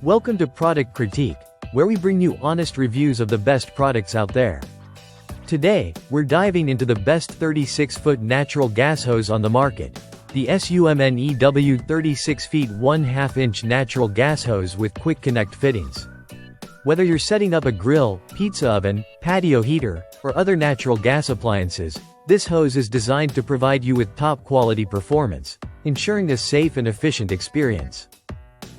Welcome to Product Critique, where we bring you honest reviews of the best products out there. Today, we're diving into the best 36-foot natural gas hose on the market, the SUMNEW 36 feet 1/2 inch natural gas hose with quick connect fittings. Whether you're setting up a grill, pizza oven, patio heater, or other natural gas appliances, this hose is designed to provide you with top quality performance, ensuring a safe and efficient experience.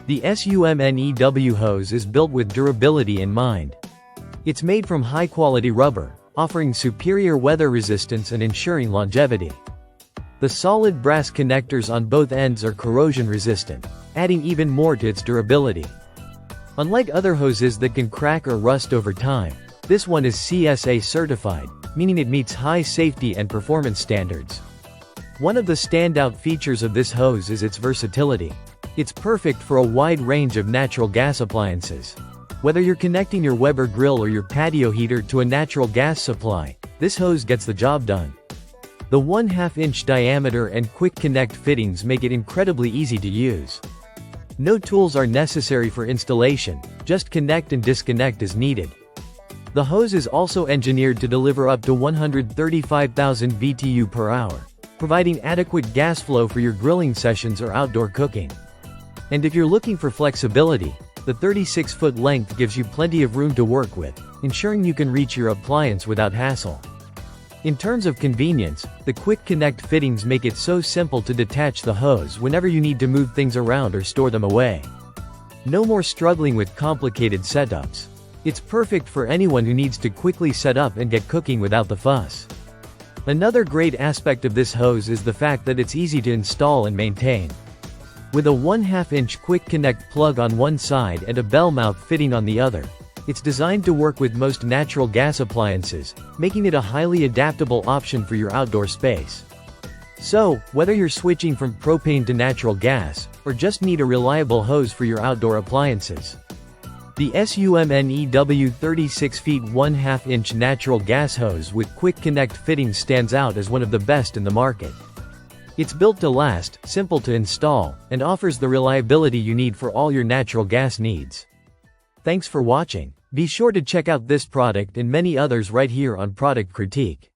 The SUMNEW hose is built with durability in mind. It's made from high-quality rubber, offering superior weather resistance and ensuring longevity. The solid brass connectors on both ends are corrosion-resistant, adding even more to its durability. Unlike other hoses that can crack or rust over time, this one is CSA certified, meaning it meets high safety and performance standards. One of the standout features of this hose is its versatility. It's perfect for a wide range of natural gas appliances. Whether you're connecting your Weber grill or your patio heater to a natural gas supply, this hose gets the job done. The 1/2 inch diameter and quick connect fittings make it incredibly easy to use. No tools are necessary for installation, just connect and disconnect as needed. The hose is also engineered to deliver up to 135,000 BTU per hour, providing adequate gas flow for your grilling sessions or outdoor cooking. And if you're looking for flexibility, the 36-foot length gives you plenty of room to work with, ensuring you can reach your appliance without hassle. In terms of convenience, the quick connect fittings make it so simple to detach the hose whenever you need to move things around or store them away. No more struggling with complicated setups. It's perfect for anyone who needs to quickly set up and get cooking without the fuss. Another great aspect of this hose is the fact that it's easy to install and maintain. With a 1/2 inch quick connect plug on one side and a bell mouth fitting on the other, it's designed to work with most natural gas appliances, making it a highly adaptable option for your outdoor space. So, whether you're switching from propane to natural gas, or just need a reliable hose for your outdoor appliances, the SUMNEW 36 feet 1/2 inch natural gas hose with quick connect fittings stands out as one of the best in the market. It's built to last, simple to install, and offers the reliability you need for all your natural gas needs. Thanks for watching. Be sure to check out this product and many others right here on Product Critique.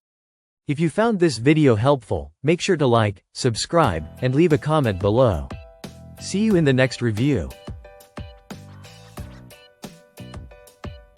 If you found this video helpful, make sure to like, subscribe, and leave a comment below. See you in the next review.